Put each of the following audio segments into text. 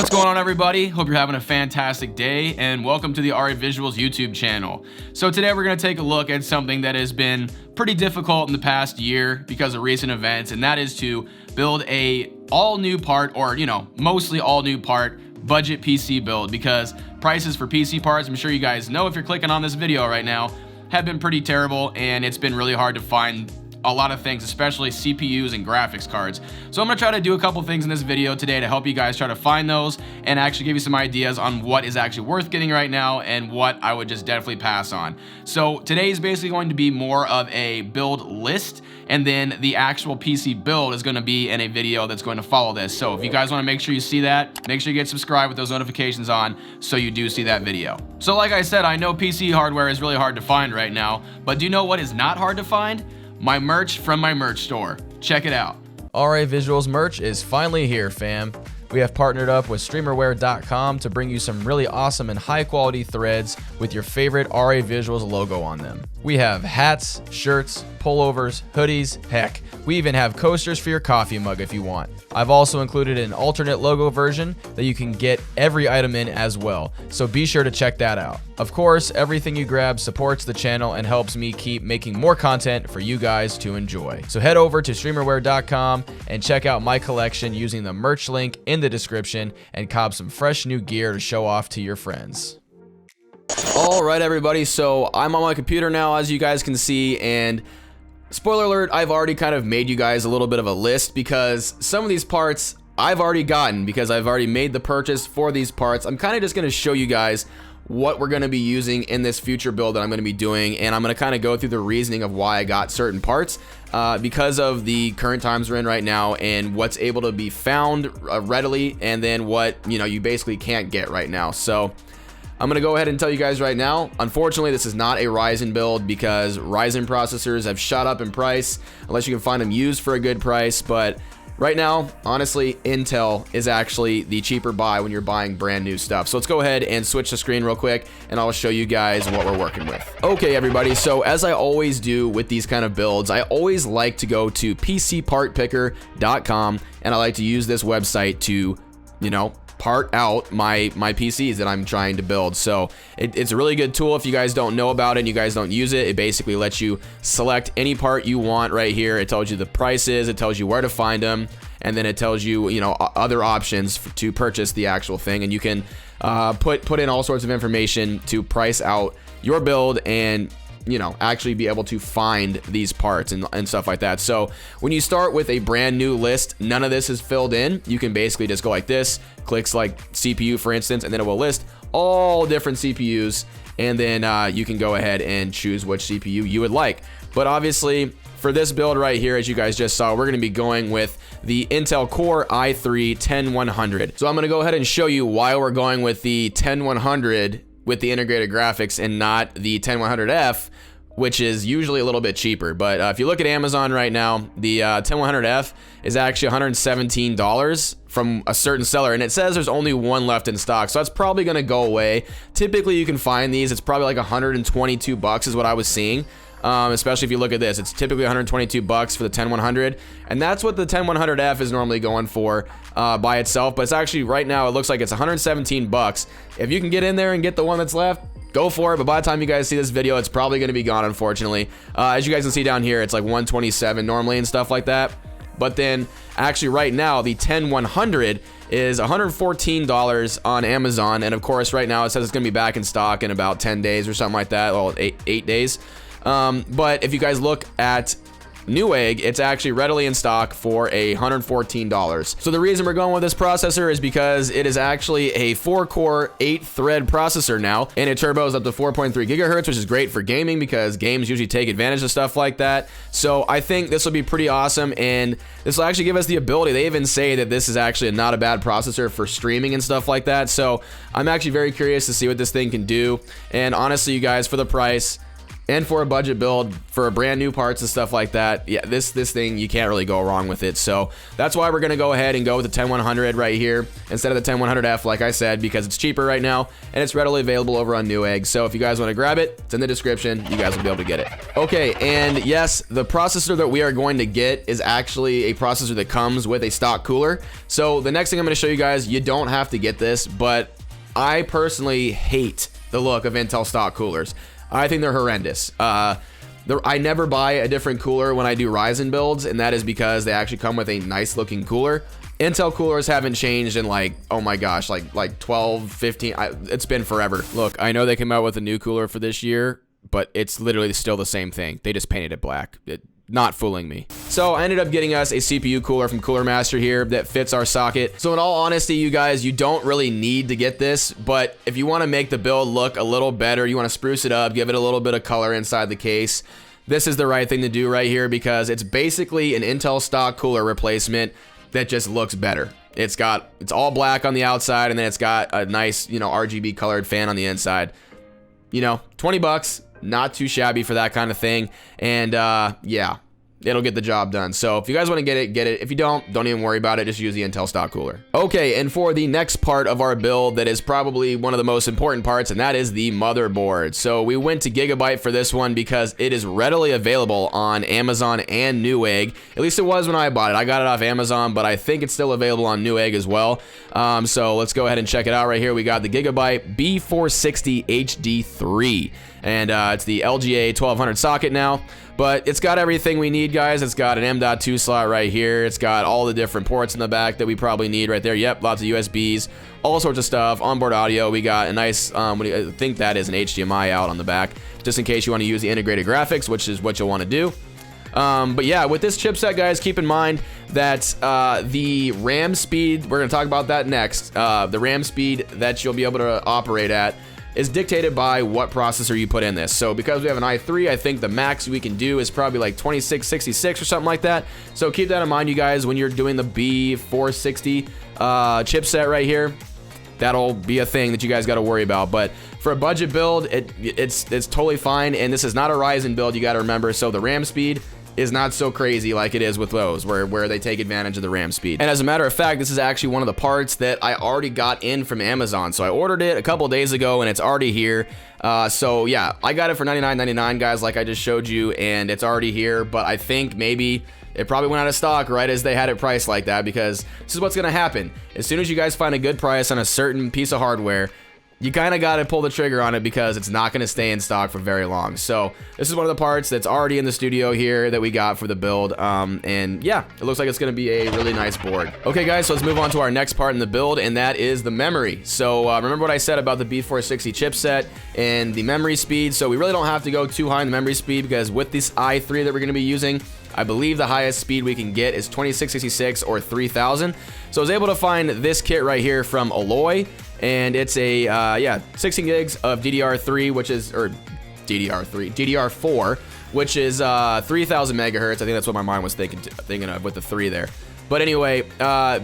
What's going on, everybody? Hope you're having a fantastic day, and welcome to the RA Visuals YouTube channel. So today we're going to take a look at something that has been pretty difficult in the past year because of recent events, and that is to build a all new part, or mostly all new part budget PC build, because prices for PC parts, I'm sure you guys know if you're clicking on this video right now, have been pretty terrible, and it's been really hard to find a lot of things, especially CPUs and graphics cards. So I'm gonna try to do a couple things in this video today to help you guys try to find those and actually give you some ideas on what is actually worth getting right now and what I would just definitely pass on. So today is basically going to be more of a build list, and then the actual PC build is gonna be in a video that's going to follow this. So if you guys wanna make sure you see that, make sure you get subscribed with those notifications on so you do see that video. So like I said, I know PC hardware is really hard to find right now, but do you know what is not hard to find? My merch from my merch store. Check it out. RA Visuals merch is finally here, fam. We have partnered up with streamerwear.com to bring you some really awesome and high quality threads with your favorite RA Visuals logo on them. We have hats, shirts, pullovers, hoodies, heck, we even have coasters for your coffee mug if you want. I've also included an alternate logo version that you can get every item in as well, so be sure to check that out. Of course, everything you grab supports the channel and helps me keep making more content for you guys to enjoy. So head over to streamerwear.com and check out my collection using the merch link in the description and cop some fresh new gear to show off to your friends. All right, everybody, so I'm on my computer now, as you guys can see, and spoiler alert, I've already kind of made you guys a little bit of a list because some of these parts I've already gotten because I've already made the purchase for these parts. I'm kind of just going to show you guys what we're going to be using in this future build that I'm going to be doing, and I'm going to kind of go through the reasoning of why I got certain parts because of the current times we're in right now and what's able to be found readily, and then what you basically can't get right now. So I'm going to go ahead and tell you guys right now, unfortunately, this is not a Ryzen build because Ryzen processors have shot up in price unless you can find them used for a good price. But right now, honestly, Intel is actually the cheaper buy when you're buying brand new stuff. So let's go ahead and switch the screen real quick and I'll show you guys what we're working with. Okay, everybody, so as I always do with these kind of builds, I always like to go to pcpartpicker.com, and I like to use this website to, part out my PCs that I'm trying to build. So it's a really good tool. If you guys don't know about it and you guys don't use it, it basically lets you select any part you want right here. It tells you the prices, it tells you where to find them, and then it tells you other options to purchase the actual thing, and you can put in all sorts of information to price out your build and actually be able to find these parts and stuff like that. So when you start with a brand new list, none of this is filled in. You can basically just go like this, clicks like CPU for instance, and then it will list all different CPUs, and then you can go ahead and choose which CPU you would like. But obviously for this build right here, as you guys just saw, we're going to be going with the Intel Core i3-10100. So I'm going to go ahead and show you why we're going with the 10100 with the integrated graphics and not the 10100F, which is usually a little bit cheaper. But if you look at Amazon right now, the 10100F is actually $117 from a certain seller, and it says there's only one left in stock, so that's probably going to go away. Typically you can find these, it's probably like 122 bucks is what I was seeing. Especially if you look at this, it's typically 122 bucks for the 10100, and that's what the 10100F is normally going for by itself. But it's actually right now it looks like it's 117 bucks. If you can get in there and get the one that's left, go for it. But by the time you guys see this video, it's probably going to be gone, unfortunately. As you guys can see down here, it's like 127 normally and stuff like that. But then actually right now the 10100 is $114 on Amazon, and of course right now it says it's going to be back in stock in about 10 days or something like that. Well, eight days. But if you guys look at Newegg, it's actually readily in stock for $114. So the reason we're going with this processor is because it is actually a 4-core, 8-thread processor now, and it turbos up to 4.3 gigahertz, which is great for gaming because games usually take advantage of stuff like that. So I think this will be pretty awesome, and this will actually give us the ability. They even say that this is actually not a bad processor for streaming and stuff like that. So I'm actually very curious to see what this thing can do. And honestly, you guys, for the price, And for a budget build, for brand new parts and stuff like that, yeah, this thing, you can't really go wrong with it. So that's why we're going to go ahead and go with the 10100 right here instead of the 10100F, like I said, because it's cheaper right now and it's readily available over on Newegg. So if you guys want to grab it, it's in the description. You guys will be able to get it. Okay, and yes, the processor that we are going to get is actually a processor that comes with a stock cooler. So the next thing I'm going to show you guys, you don't have to get this, but I personally hate the look of Intel stock coolers. I think they're horrendous. I never buy a different cooler when I do Ryzen builds, and that is because they actually come with a nice looking cooler. Intel coolers haven't changed in like, oh my gosh, like 12, 15, it's been forever. Look, I know they came out with a new cooler for this year, but it's literally still the same thing. They just painted it black. Not fooling me. So I ended up getting us a CPU cooler from Cooler Master here that fits our socket. So in all honesty, you guys, you don't really need to get this, but if you want to make the build look a little better, you want to spruce it up, give it a little bit of color inside the case, this is the right thing to do right here, because it's basically an Intel stock cooler replacement that just looks better. It's all black on the outside, and then it's got a nice, RGB colored fan on the inside. 20 bucks. Not too shabby for that kind of thing. And yeah, it'll get the job done. So if you guys want to get it, get it. If you don't even worry about it. Just use the Intel stock cooler. Okay, and for the next part of our build, that is probably one of the most important parts, and that is the motherboard. So we went to Gigabyte for this one because it is readily available on Amazon and Newegg. At least it was when I bought it. I got it off Amazon, but I think it's still available on Newegg as well. So let's go ahead and check it out right here. We got the Gigabyte B460 HD3. And it's the LGA 1200 socket now, but it's got everything we need, guys. It's got an M.2 slot right here. It's got all the different ports in the back that we probably need right there. Yep, lots of USBs, all sorts of stuff. Onboard audio. We got a nice, I think that is an HDMI out on the back, just in case you want to use the integrated graphics, which is what you'll want to do. But yeah, with this chipset, guys, keep in mind that the RAM speed, we're going to talk about that next, the RAM speed that you'll be able to operate at is dictated by what processor you put in this. So because we have an i3, I think the max we can do is probably like 2666 or something like that. So keep that in mind, you guys, when you're doing the B460 chipset right here. That'll be a thing that you guys got to worry about. But for a budget build, it's totally fine. And this is not a Ryzen build, you got to remember. So the RAM speed is not so crazy like it is with those, where they take advantage of the RAM speed. And as a matter of fact, this is actually one of the parts that I already got in from Amazon. So I ordered it a couple days ago and it's already here. So yeah, I got it for $99.99, guys, like I just showed you, and it's already here. But I think maybe it probably went out of stock right as they had it priced like that, because this is what's going to happen. As soon as you guys find a good price on a certain piece of hardware, you kind of got to pull the trigger on it, because it's not going to stay in stock for very long. So this is one of the parts that's already in the studio here that we got for the build. And yeah, it looks like it's going to be a really nice board. Okay, guys, so let's move on to our next part in the build, and that is the memory. So remember what I said about the B460 chipset and the memory speed. So we really don't have to go too high in the memory speed, because with this i3 that we're going to be using, I believe the highest speed we can get is 2666 or 3000. So I was able to find this kit right here from Alloy, and it's a 16 gigs of DDR3, which is, or DDR4, which is 3000 megahertz. I think that's what my mind was thinking of with the 3 there. But anyway,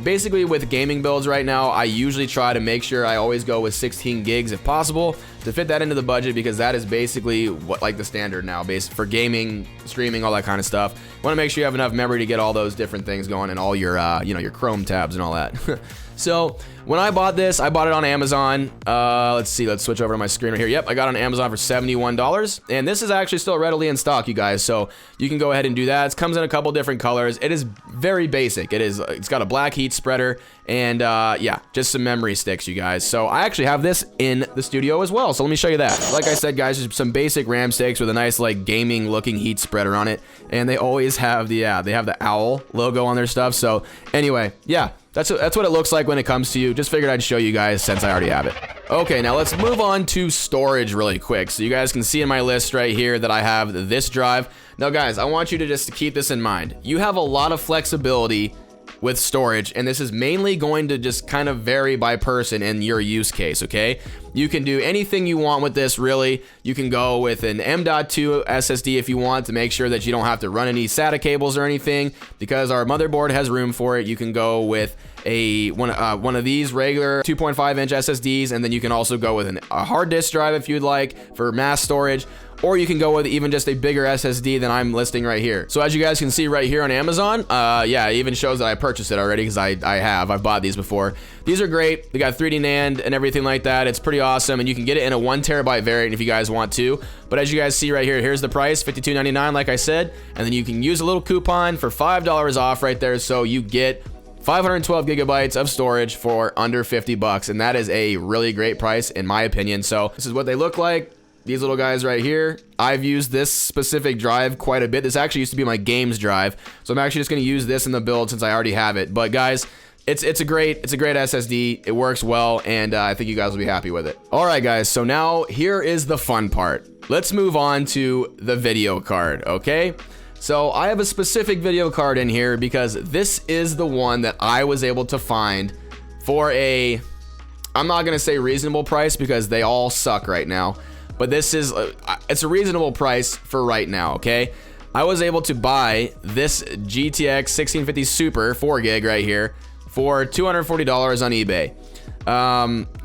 basically with gaming builds right now, I usually try to make sure I always go with 16 gigs if possible to fit that into the budget, because that is basically what, like, the standard now, for gaming, streaming, all that kind of stuff. You want to make sure you have enough memory to get all those different things going and all your, your Chrome tabs and all that. So when I bought this, I bought it on Amazon. Let's see, let's switch over to my screen right here. Yep, I got it on Amazon for $71. And this is actually still readily in stock, you guys. So you can go ahead and do that. It comes in a couple different colors. It is very basic. It's got a black heat spreader and yeah, just some memory sticks, you guys. So I actually have this in the studio as well. So let me show you that. Like I said, guys, just some basic RAM sticks with a nice, like, gaming looking heat spreader on it. And they always have the, they have the owl logo on their stuff. So anyway, yeah. That's what it looks like when it comes to you. Just figured I'd show you guys since I already have it. Okay, now let's move on to storage really quick. So you guys can see in my list right here that I have this drive. Now guys, I want you to just keep this in mind. You have a lot of flexibility with storage, and this is mainly going to just kind of vary by person in your use case, okay? You can do anything you want with this, really. You can go with an M.2 SSD if you want, to make sure that you don't have to run any SATA cables or anything, because our motherboard has room for it. You can go with one of these regular 2.5-inch SSDs, and then you can also go with a hard disk drive if you'd like for mass storage. or you can go with even just a bigger SSD than I'm listing right here. So as you guys can see right here on Amazon, yeah, it even shows that I purchased it already because I've bought these before. These are great. They got 3D NAND and everything like that. It's pretty awesome, and you can get it in a 1 terabyte variant if you guys want to. But as you guys see right here, here's the price, $52.99 like I said, and then you can use a little coupon for $5 off right there, so you get 512 gigabytes of storage for under 50 bucks, and that is a really great price in my opinion. So this is what they look like. These little guys right here. I've used this specific drive quite a bit. This actually used to be my games drive, so I'm actually just going to use this in the build since I already have it. But guys, it's a great SSD. It works well, and I think you guys will be happy with it. All right, guys. So now here is the fun part. Let's move on to the video card. Okay. So I have a specific video card in here because this is the one that I was able to find for a, I'm not gonna say reasonable price because they all suck right now, but this is, it's a reasonable price for right now, okay? I was able to buy this GTX 1650 Super 4 gig right here for $240 on eBay.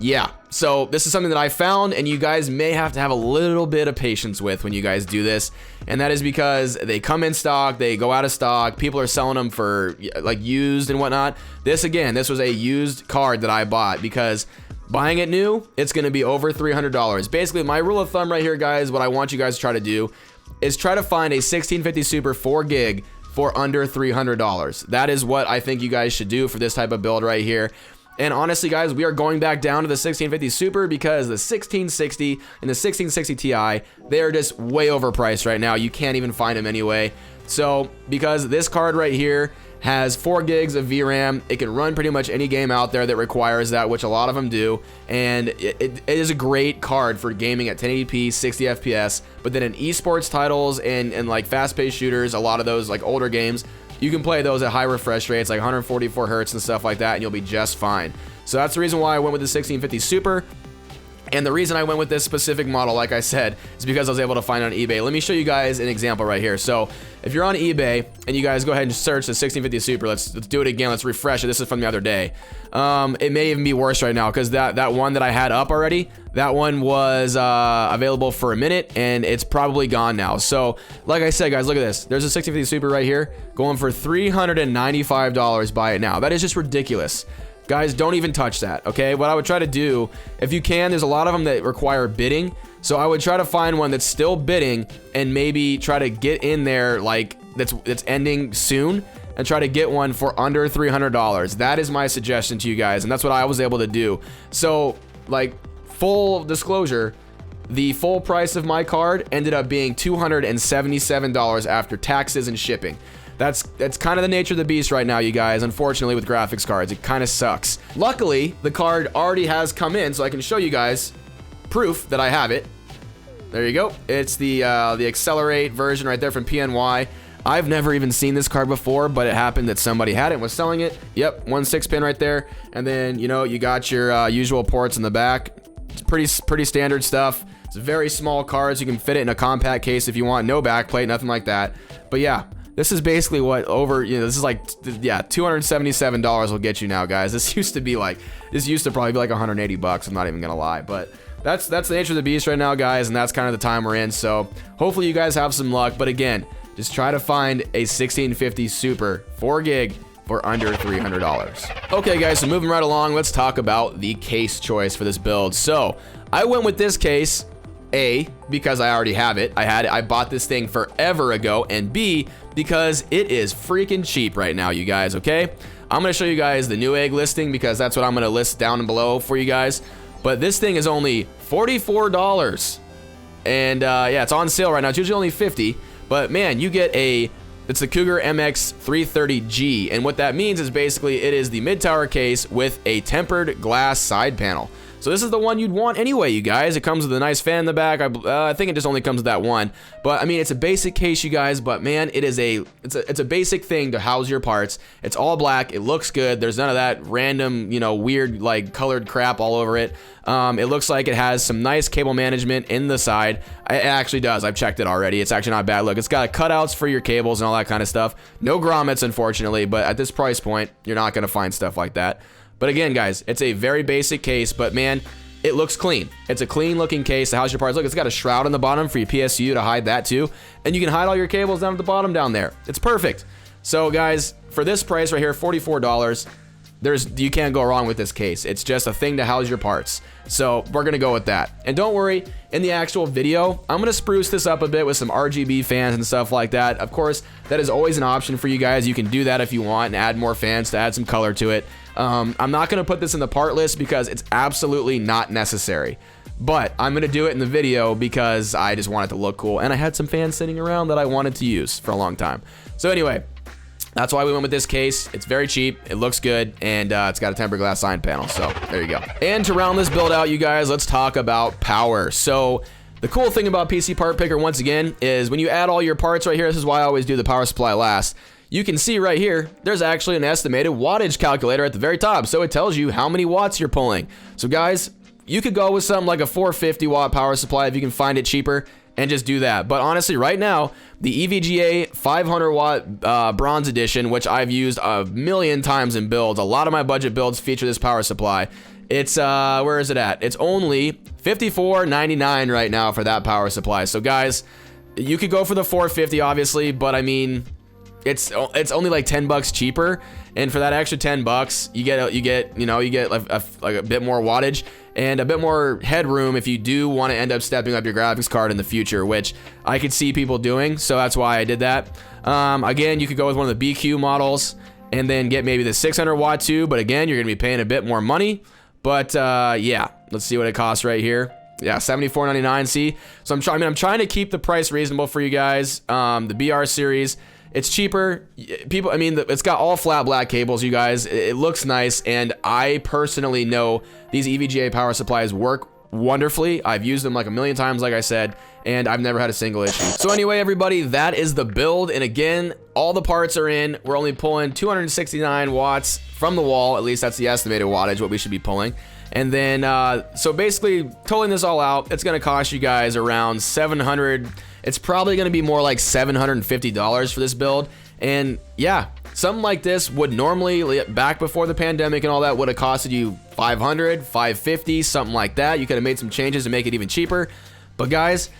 Yeah, so this is something that I found, and you guys may have to have a little bit of patience with when you guys do this, and that is because they come in stock, they go out of stock, people are selling them for like used and whatnot. This was a used card that I bought because buying it new, it's going to be over $300. Basically, my rule of thumb right here, guys, what I want you guys to try to do is try to find a 1650 Super 4 gig for under $300. That is what I think you guys should do for this type of build right here. And honestly, guys, we are going back down to the 1650 Super because the 1660 and the 1660 Ti, they are just way overpriced right now. You can't even find them anyway. So because this card right here has 4 gigs of VRAM, it can run pretty much any game out there that requires that, which a lot of them do. And it is a great card for gaming at 1080p, 60 FPS. But then in esports titles and like fast-paced shooters, a lot of those like older games, you can play those at high refresh rates, like 144 hertz and stuff like that, and you'll be just fine. So that's the reason why I went with the 1650 Super. And the reason I went with this specific model, like I said, is because I was able to find it on eBay. Let me show you guys an example right here. So if you're on eBay and you guys go ahead and search the 1650 Super, let's do it again. Let's refresh it. This is from the other day. It may even be worse right now because that one that I had up already, that one was available for a minute and it's probably gone now. So like I said, guys, look at this. There's a 1650 Super right here going for $395. Buy it now. That is just ridiculous. Guys, don't even touch that, okay? What I would try to do, if you can, there's a lot of them that require bidding, so I would try to find one that's still bidding and maybe try to get in there like that's ending soon and try to get one for under $300. That is my suggestion to you guys, and that's what I was able to do. So, like, full disclosure, the full price of my card ended up being $277 after taxes and shipping. That's kind of the nature of the beast right now, you guys. Unfortunately, with graphics cards, it kind of sucks. Luckily, the card already has come in, so I can show you guys proof that I have it. There you go. It's the Accelerate version right there from PNY. I've never even seen this card before, but it happened that somebody had it and was selling it. Yep, 1 6-pin right there, and then you got your usual ports in the back. It's pretty standard stuff. It's a very small card, so you can fit it in a compact case if you want. No backplate, nothing like that. But yeah. This is basically what this is like, yeah, $277 will get you now, guys. This used to probably be like 180 bucks. I'm not even gonna lie, but that's the nature of the beast right now, guys, and that's kind of the time we're in. So hopefully you guys have some luck. But again, just try to find a 1650 Super 4 gig for under $300. Okay, guys, so moving right along, let's talk about the case choice for this build. So I went with this case. A, because I already have it. I bought this thing forever ago, and B, because it is freaking cheap right now, you guys, okay? I'm gonna show you guys the Newegg listing because that's what I'm gonna list down below for you guys. But this thing is only $44. And yeah, it's on sale right now. It's usually only $50, but man, you get it's the Cougar MX 330G, and what that means is basically it is the mid-tower case with a tempered glass side panel. So this is the one you'd want anyway, you guys. It comes with a nice fan in the back. I think it just only comes with that one. But I mean, it's a basic case, you guys. But man, it's a basic thing to house your parts. It's all black. It looks good. There's none of that random, weird like colored crap all over it. It looks like it has some nice cable management in the side. It actually does. I've checked it already. It's actually not a bad look. It's got cutouts for your cables and all that kind of stuff. No grommets, unfortunately. But at this price point, you're not gonna find stuff like that. But again, guys, it's a very basic case, but man, it looks clean. It's a clean looking case that houses your parts. Look, it's got a shroud on the bottom for your PSU to hide that too. And you can hide all your cables down at the bottom down there. It's perfect. So guys, for this price right here, $44, you can't go wrong with this case. It's just a thing to house your parts. So we're gonna go with that. And don't worry, in the actual video, I'm gonna spruce this up a bit with some RGB fans and stuff like that. Of course, that is always an option for you guys. You can do that if you want and add more fans to add some color to it. I'm not gonna put this in the part list because it's absolutely not necessary. But I'm gonna do it in the video because I just want it to look cool. And I had some fans sitting around that I wanted to use for a long time. So anyway, that's why we went with this case. It's very cheap, it looks good, and it's got a tempered glass side panel, so there you go. And to round this build out, you guys, let's talk about power. So the cool thing about PC Part Picker, once again, is when you add all your parts right here, this is why I always do the power supply last, you can see right here, there's actually an estimated wattage calculator at the very top, so it tells you how many watts you're pulling. So guys, you could go with something like a 450 watt power supply if you can find it cheaper, and just do that. But honestly, right now, the EVGA 500 watt bronze edition, which I've used a million times in builds, a lot of my budget builds feature this power supply. It's where is it at? It's only $54.99 right now for that power supply. So guys, you could go for the 450 obviously, but I mean, it's only like 10 bucks cheaper, and for that extra 10 bucks, you get like a bit more wattage and a bit more headroom if you do want to end up stepping up your graphics card in the future, which I could see people doing, so that's why I did that. Again, you could go with one of the BQ models and then get maybe the 600 watt too, but again, you're gonna be paying a bit more money. But yeah, let's see what it costs right here. Yeah, $74.99. See, so I'm trying to keep the price reasonable for you guys. The BR series, it's cheaper. People, I mean, it's got all flat black cables, you guys. It looks nice, and I personally know these EVGA power supplies work wonderfully. I've used them like a million times, like I said, and I've never had a single issue. So anyway, everybody, that is the build. And again, all the parts are in. We're only pulling 269 watts from the wall. At least that's the estimated wattage, what we should be pulling. And then, so basically, totaling this all out, it's gonna cost you guys around 700. It's probably gonna be more like $750 for this build. And yeah, something like this would normally, back before the pandemic and all that, would have costed you $500, $550, something like that. You could have made some changes to make it even cheaper. But guys,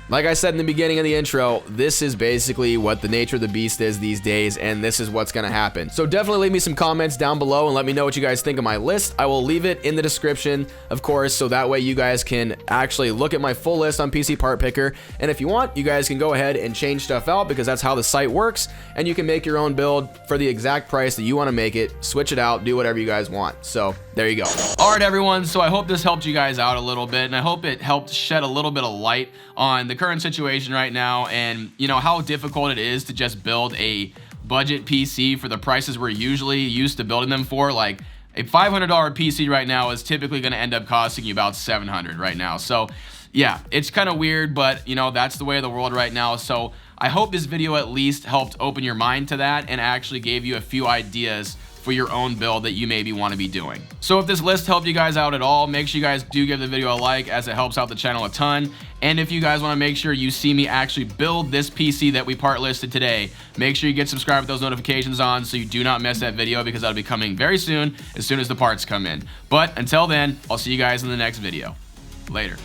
like I said in the beginning of the intro, this is basically what the nature of the beast is these days, and this is what's gonna happen. So definitely leave me some comments down below and let me know what you guys think of my list. I will leave it in the description, of course, so that way you guys can actually look at my full list on PC Part Picker. And if you want, you guys can go ahead and change stuff out, because that's how the site works, and you can make your own build for the exact price that you want to make it, switch it out, do whatever you guys want. So there you go. All right, everyone, so I hope this helped you guys out a little bit, and I hope it helped shed a little bit of light on the current situation right now, and you know how difficult it is to just build a budget PC for the prices we're usually used to building them for. Like a $500 PC right now is typically going to end up costing you about $700 right now. So yeah, it's kind of weird, but you know, that's the way of the world right now. So I hope this video at least helped open your mind to that and actually gave you a few ideas for your own build that you maybe want to be doing. So if this list helped you guys out at all, make sure you guys do give the video a like, as it helps out the channel a ton. And if you guys want to make sure you see me actually build this PC that we part listed today, make sure you get subscribed with those notifications on so you do not miss that video, because that'll be coming very soon as the parts come in. But until then, I'll see you guys in the next video. Later.